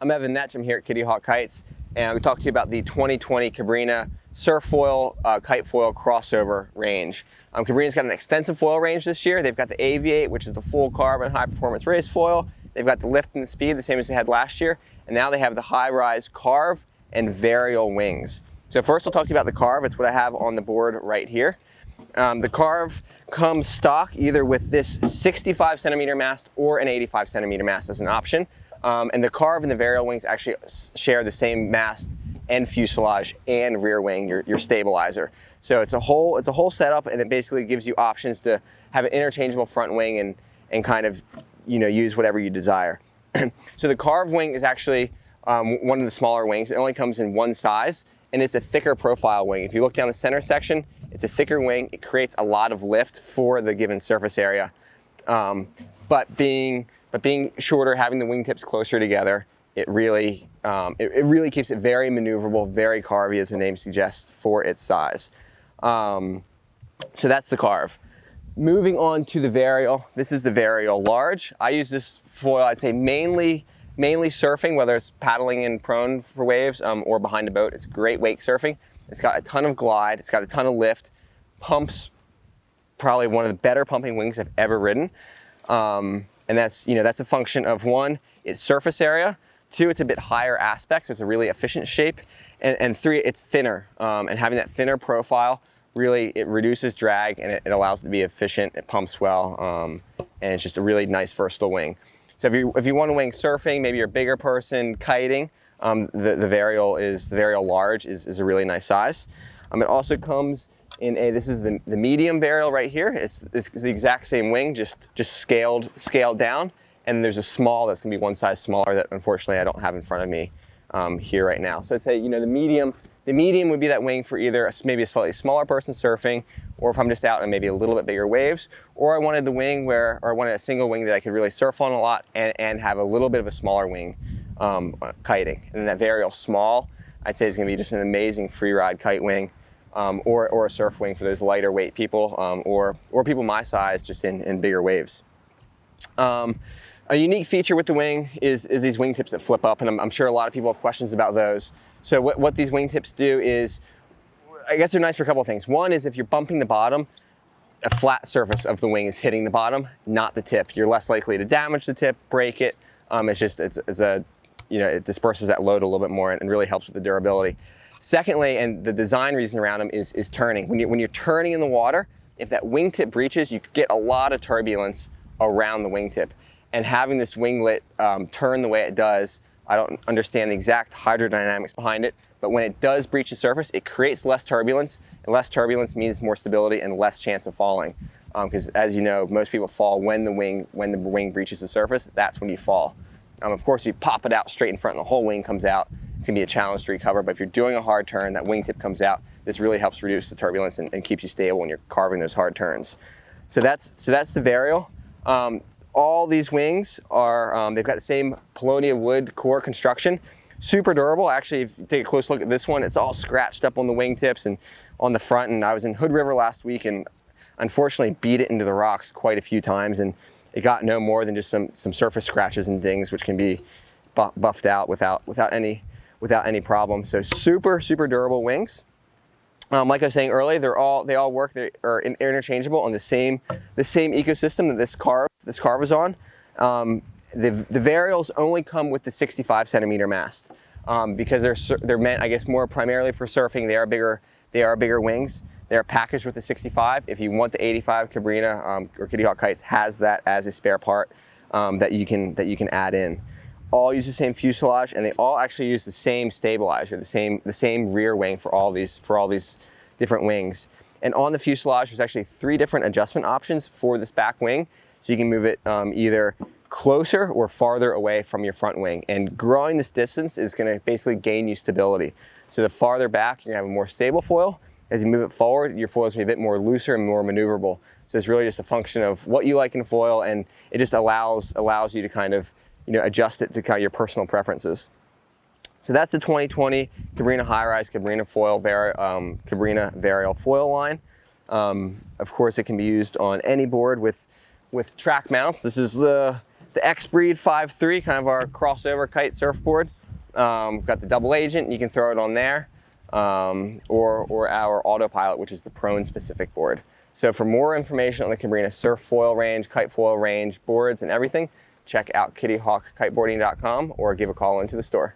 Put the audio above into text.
I'm Evan Netch, I'm here at Kitty Hawk Kites, and I'm going to talk to you about the 2020 Cabrinha surf foil, kite foil crossover range. Cabrinha's got an extensive foil range this year. They've got the Aviate, which is the full carbon high performance race foil. They've got the lift and the speed, the same as they had last year. And now they have the high rise Carve and Varial wings. So first I'll talk to you about the Carve. It's what I have on the board right here. The Carve comes stock either with this 65 centimeter mast or an 85 centimeter mast as an option. And the Carve and the Varial wings actually share the same mast and fuselage and rear wing, your stabilizer. So it's a whole setup, and it basically gives you options to have an interchangeable front wing and kind of, use whatever you desire. So the Carve wing is actually one of the smaller wings. It only comes in one size, and it's a thicker profile wing. If you look down the center section, it's a thicker wing. It creates a lot of lift for the given surface area. But being shorter, having the wingtips closer together, it really keeps it very maneuverable, very Carvy, as the name suggests, for its size. So that's the Carve. Moving on to the Varial. This is the Varial Large. I use this foil, I'd say mainly surfing, whether it's paddling in prone for waves or behind a boat. It's great wake surfing. It's got a ton of glide. It's got a ton of lift. Pumps probably one of the better pumping wings I've ever ridden. And that's a function of, one, its surface area. Two, it's a bit higher aspect, so it's a really efficient shape. And three, it's thinner. And having that thinner profile, really, it reduces drag and it allows it to be efficient. It pumps well, and it's just a really nice versatile wing. So if you want to wing surfing, maybe you're a bigger person kiting, the Varial Large is a really nice size. It also comes in this is the medium Varial right here. It's the exact same wing, just scaled down. And there's a small that's gonna be one size smaller that unfortunately I don't have in front of me here right now. So I'd say, the medium would be that wing for either maybe a slightly smaller person surfing, or if I'm just out in maybe a little bit bigger waves, or I wanted the wing or I wanted a single wing that I could really surf on a lot and have a little bit of a smaller wing kiting. And then that Varial Small, I'd say, is gonna be just an amazing free ride kite wing, or a surf wing for those lighter weight people, or people my size just in bigger waves. A unique feature with the wing is these wingtips that flip up, and I'm sure a lot of people have questions about those. So what these wingtips do is, I guess they're nice for a couple of things. One is if you're bumping the bottom, a flat surface of the wing is hitting the bottom, not the tip. You're less likely to damage the tip, break it. It disperses that load a little bit more and really helps with the durability. Secondly, and the design reason around them is turning. When you're turning in the water, if that wingtip breaches, you get a lot of turbulence around the wingtip. And having this winglet turn the way it does, I don't understand the exact hydrodynamics behind it, but when it does breach the surface, it creates less turbulence, and less turbulence means more stability and less chance of falling. Because as you know, most people fall when the wing breaches the surface. That's when you fall. Of course, if you pop it out straight in front and the whole wing comes out, it's gonna be a challenge to recover. But if you're doing a hard turn, that wingtip comes out. This really helps reduce the turbulence and keeps you stable when you're carving those hard turns. So that's the Varial. All these wings are, they've got the same Paulownia wood core construction. Super durable. Actually, if you take a close look at this one, it's all scratched up on the wingtips and on the front. And I was in Hood River last week and unfortunately beat it into the rocks quite a few times, and it got no more than just some surface scratches and dings, which can be buffed out without any problem. So super durable wings. Like I was saying earlier, they all work. They are interchangeable on the same ecosystem that this Carve is on. The Varials only come with the 65 centimeter mast because they're meant, I guess, more primarily for surfing. They are bigger wings. They are packaged with the 65. If you want the 85, Cabrinha or Kitty Hawk Kites has that as a spare part that you can add in. All use the same fuselage, and they all actually use the same stabilizer, the same rear wing for all these different wings. And on the fuselage, there's actually 3 different adjustment options for this back wing, so you can move it either closer or farther away from your front wing. And growing this distance is going to basically gain you stability. So the farther back, you're going to have a more stable foil. As you move it forward, your foil is going to be a bit more looser and more maneuverable. So it's really just a function of what you like in foil, and it just allows you to kind of adjust it to kind of your personal preferences. So that's the 2020 Cabrinha High Rise Cabrinha Cabrinha Varial foil line. Of course, it can be used on any board with track mounts. This is the the X Breed 5.3, kind of our crossover kite surfboard. We've got the double agent, you can throw it on there, or our autopilot, which is the prone specific board. So for more information on the Cabrinha surf foil range, kite foil range, boards and everything, check out kittyhawkkiteboarding.com or give a call into the store.